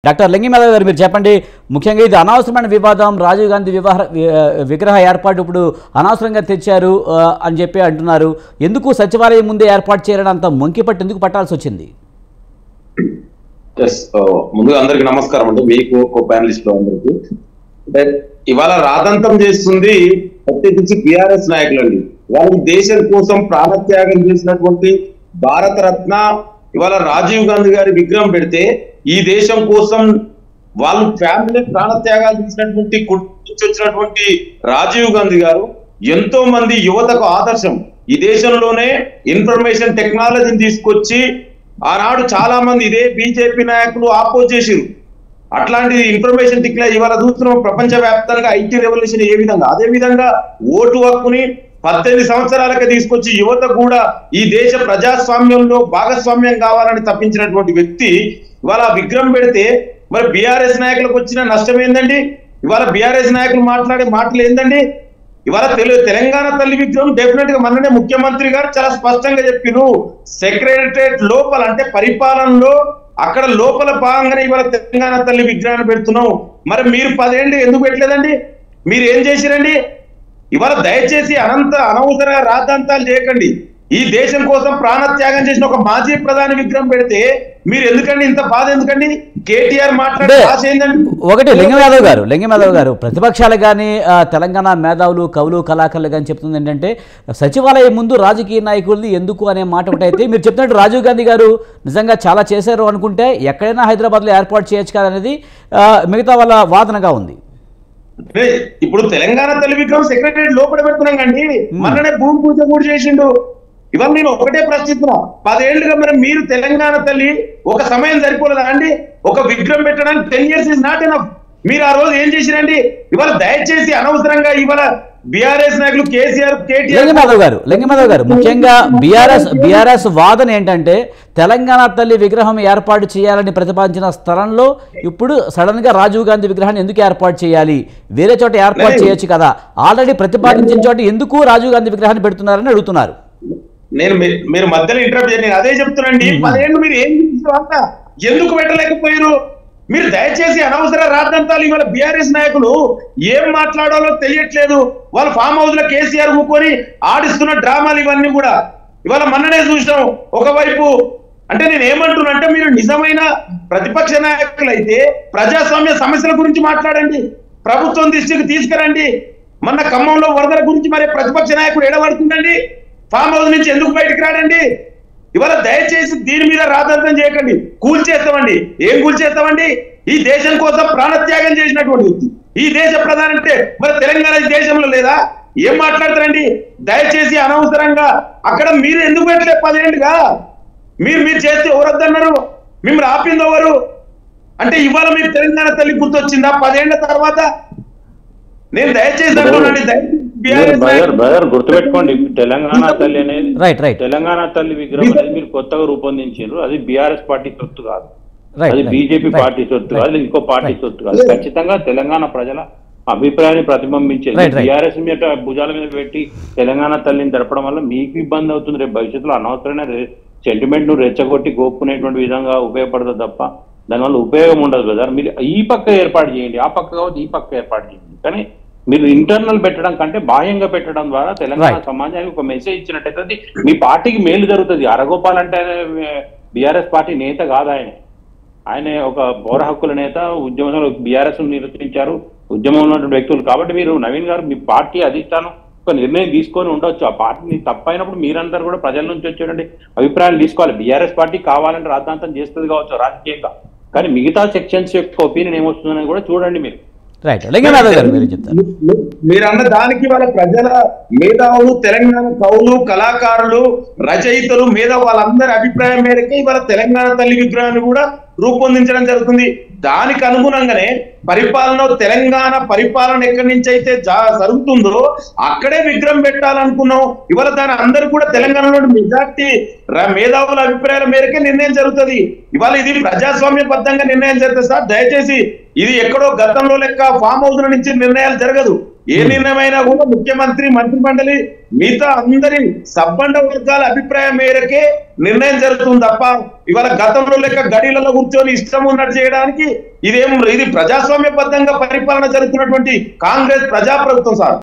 Doctor లింగం యాదవ్ గారు మీరు చెప్పండి, ముఖ్యంగా ఇది అనవసరమైన వివాదం, రాజీవ్ గాంధీ విగ్రహ ఏర్పాటు ఇప్పుడు అనవసరంగా తెచ్చారు అని చెప్పి అంటున్నారు. ఎందుకు సచివాలయం ముందే ఏర్పాటు చేయాలని అంత మొంకిపట్టు ఎందుకు పట్టాల్సి వచ్చింది? ముందుగా అందరికి నమస్కారం అండి, మీకు ప్యానలిస్ట్ లో అందరికి. అంటే ఇవాళ రాదంతం చేస్తుంది ప్రత్యేకించి టిఆర్ఎస్ నాయకులు అండి. వాళ్ళు దేశం కోసం ప్రాణత్యాగం చేసినటువంటి భారత రత్న ఇవాళ రాజీవ్ గాంధీ గారి విగ్రహం పెడితే ఈ దేశం కోసం వాళ్ళు ఫ్యామిలీ ప్రాణత్యాగాలు చేసినటువంటి వచ్చినటువంటి రాజీవ్ గాంధీ గారు ఎంతో మంది యువతకు ఆదర్శం. ఈ దేశంలోనే ఇన్ఫర్మేషన్ టెక్నాలజీని తీసుకొచ్చి ఆనాడు చాలా మంది ఇదే బీజేపీ నాయకులు ఆపోజ్ చేసిరు. అట్లాంటి ఇన్ఫర్మేషన్ టెక్నాలజీ ఇవాళ చూస్తున్నాం ప్రపంచ వ్యాప్తంగా ఐటీ రెవల్యూషన్ ఏ విధంగా, అదే విధంగా ఓటు హక్కుని 18 సంవత్సరాలకే తీసుకొచ్చి యువత కూడా ఈ దేశ ప్రజాస్వామ్యంలో భాగస్వామ్యం కావాలని తప్పించినటువంటి వ్యక్తి ఇవాళ విగ్రహం పెడితే మరి బీఆర్ఎస్ నాయకులకు వచ్చిన నష్టం ఏందండి? ఇవాళ బీఆర్ఎస్ నాయకులు మాట్లాడే మాటలు ఏందండి? ఇవాళ తెలంగాణ తల్లి విగ్రహం డెఫినెట్ గా మననే ముఖ్యమంత్రి గారు చాలా స్పష్టంగా చెప్పిరు. సెక్రటరియట్ లోపల అంటే పరిపాలనలో అక్కడ లోపల భాగంగానే ఇవాళ తెలంగాణ తల్లి విగ్రహాన్ని పెడుతున్నాం. మరి మీరు 10 ఏళ్ళు ఎందుకు పెట్టలేదండి? మీరు ఏం చేసిరండి? ఇవాళ దయచేసి అనవసర రాద్ధాంతాలు చేయకండి. ఈ దేశం కోసం ప్రాణత్యాగం చేసిన ఒక మాజీ ప్రధాని విగ్రహం పెడితే మీరు ఎందుకండి ఇంత బాధ? ఎందుకండి కేటీఆర్ మాట్లాడే ఆశ ఏందండి? ఒకటి లింగం యాదవ్ గారు ప్రతిపక్షాలు కానీ తెలంగాణ మేధావులు కవులు కళాకారులు కానీ చెప్తుంది ఏంటంటే సచివాలయం ముందు రాజకీయ నాయకులది ఎందుకు అనే మాట ఒకటైతే, మీరు చెప్పినట్టు రాజీవ్ గాంధీ గారు నిజంగా చాలా చేశారు అనుకుంటే ఎక్కడైనా హైదరాబాద్లో ఏర్పాటు చేయొచ్చు కాదనేది మిగతా వాళ్ళ వాదనగా ఉంది. ఇప్పుడు తెలంగాణ తల్లి విగ్రహం సెక్రటరియట్ లోపల పెడుతున్నాం కండి, మననే భూమి పూజ కూడా చేసిండు. ఇవాళ నేను ఒకటే ప్రశ్నిస్తున్నా, 10 ఏళ్లుగా మరి మీరు తెలంగాణ తల్లి ఒక సమయం సరిపోలేదా అండి? ఒక విగ్రహం పెట్టడానికి 10 years ఇస్ నాట్ ఎనఫ్. మీరు ఆ రోజు ఏం చేసిరండి? ఇవాళ దయచేసి అనవసరంగా ఇవాళ బీఆర్ఎస్ నాయకులు కేసీఆర్ లింగం యాదవ్ గారు ముఖ్యంగా బీఆర్ఎస్ వాదన ఏంటంటే తెలంగాణ తల్లి విగ్రహం ఏర్పాటు చేయాలని ప్రతిపాదించిన స్థలంలో ఇప్పుడు సడన్ గా రాజీవ్ గాంధీ విగ్రహాన్ని ఎందుకు ఏర్పాటు చేయాలి? వేరే చోట ఏర్పాటు చేయొచ్చు కదా, ఆల్రెడీ ప్రతిపాదించిన చోట ఎందుకు రాజీవ్ గాంధీ విగ్రహాన్ని పెడుతున్నారని అడుగుతున్నారు. మీరు మధ్యలో ఇంటరప్ట్ చేయండి, అదే చెప్తున్నాండి. 10 ఏళ్ళు మీరు ఏం చేశారు? ఎందుకు పెట్టలేకపోయారు? మీరు దయచేసి అనవసర రాద్ధాంతాలు ఇవాళ బీఆర్ఎస్ నాయకులు ఏం మాట్లాడాలో తెలియట్లేదు. వాళ్ళ ఫామ్ హౌస్ లో కేసీఆర్ కూకొని ఆడిస్తున్న డ్రామాలు ఇవన్నీ కూడా ఇవాళ మొన్ననే చూసాం. ఒకవైపు అంటే నేను ఏమంటున్నా అంటే మీరు నిజమైన ప్రతిపక్ష నాయకులు అయితే ప్రజాస్వామ్య సమస్యల గురించి మాట్లాడండి, ప్రభుత్వం దృష్టికి తీసుకురండి. మొన్న ఖమ్మంలో వరదల గురించి మరి ప్రతిపక్ష నాయకుడు ఎడబడుతుందండి, ఫామ్ హౌస్ నుంచి ఎందుకు బయటకు రాడండి? ఇవాళ దయచేసి దీని మీద రాద్ధాంతం చేయకండి. కూల్చేస్తామండి. ఏం కూల్చేస్తామండి? ఈ దేశం కోసం ప్రాణత్యాగం చేసినటువంటి వ్యక్తి ఈ దేశ ప్రధాని అంటే మరి తెలంగాణ దేశంలో లేదా? ఏం మాట్లాడతారండి? దయచేసి అనవసరంగా అక్కడ మీరు ఎందుకు పెట్టలేదు? 10 ఏళ్ళుగా మీరు చేస్తే ఎవరొద్దన్నారు? మిమ్మల్ని ఆపింది ఎవరు? అంటే ఇవాళ మీకు తెలంగాణ తల్లి గుర్తొచ్చిందా 10 ఏళ్ల తర్వాత? నేను దయచేసి అంటున్నాను, గుర్తుపెట్టుకోండి, తెలంగాణ తల్లి అనేది తెలంగాణ తల్లి విగ్రహం అనేది మీరు కొత్తగా రూపొందించారు. అది బీఆర్ఎస్ పార్టీ సొత్తు కాదు, అది బీజేపీ పార్టీ సొత్తు కాదు, ఇంకో పార్టీ సొత్తు కాదు. ఖచ్చితంగా తెలంగాణ ప్రజల అభిప్రాయాన్ని ప్రతిబింబించేది. బీఆర్ఎస్ మీద భుజాల మీద పెట్టి తెలంగాణ తల్లిని జరపడం వల్ల మీకు ఇబ్బంది అవుతుంది. రేపు భవిష్యత్తులో అనవసరమైన సెంటిమెంట్ ను రెచ్చగొట్టి గోపుకునేటువంటి విధంగా ఉపయోగపడుతుంది తప్ప దానివల్ల ఉపయోగం ఉండదు కదా. మీరు ఈ పక్క ఏర్పాటు చేయండి, ఆ పక్క కావచ్చు ఈ పక్క ఏర్పాటు చేయండి. కానీ మీరు ఇంటర్నల్ పెట్టడం కంటే బాహ్యంగా పెట్టడం ద్వారా తెలంగాణ సమాజానికి ఒక మెసేజ్ ఇచ్చినట్టయితే అది మీ పార్టీకి మేలు జరుగుతుంది. అరగోపాల్ అంటే బీఆర్ఎస్ పార్టీ నేత కాదు, ఆయన ఒక పౌర హక్కుల నేత. ఉద్యమంలో బీఆర్ఎస్ నిర్వహించారు, ఉద్యమంలో ఉన్నటువంటి వ్యక్తులు. కాబట్టి మీరు నవీన్ గారు మీ పార్టీ అధిష్టానం ఒక నిర్ణయం తీసుకొని ఉండొచ్చు. ఆ పార్టీని తప్పైనప్పుడు మీరందరూ కూడా ప్రజల నుంచి వచ్చేటువంటి అభిప్రాయాలు తీసుకోవాలి. బీఆర్ఎస్ పార్టీ కావాలంటే రాద్ధాంతం చేస్తుంది కావచ్చు రాజకీయంగా, కానీ మిగతా సెక్షన్స్ యొక్క ఒపీనియన్ ఏమొస్తుందని కూడా చూడండి మీరు. మీరు అన్న దానికి వాళ్ళ ప్రజల మేధావులు, తెలంగాణ కవులు, కళాకారులు, రచయితలు, మేధావు వాళ్ళందరి అభిప్రాయం మేరకే ఇవాళ తెలంగాణ తల్లి విగ్రహాన్ని కూడా రూపొందించడం జరుగుతుంది. దానికి అనుగుణంగానే తెలంగాణ పరిపాలన ఎక్కడి నుంచి అయితే జరుగుతుందో అక్కడే విగ్రహం పెట్టాలనుకున్నాం. ఇవాళ దాని అందరూ కూడా తెలంగాణలో మెజార్టీ మేధావుల అభిప్రాయాల మేరకే నిర్ణయం జరుగుతుంది. ఇవాళ ఇది ప్రజాస్వామ్యబద్ధంగా నిర్ణయం జరుగుతుంది సార్. దయచేసి ఇది ఎక్కడో గతంలో లెక్క ఫామ్ హౌస్ నుంచి నిర్ణయాలు జరగదు. ఏ నిర్ణయమైనా కూడా ముఖ్యమంత్రి, మంత్రి మండలి, మిగతా అందరి సబ్బండ వర్గాల అభిప్రాయం మేరకే నిర్ణయం జరుగుతుంది తప్ప ఇవాళ గతంలో లెక్క గడిలలో కూర్చొని ఇష్టం ఉన్నట్టు చేయడానికి ఇది ప్రజాస్వామ్యబద్ధంగా పరిపాలన జరుగుతున్నటువంటి కాంగ్రెస్ ప్రజాప్రభుత్వం సార్.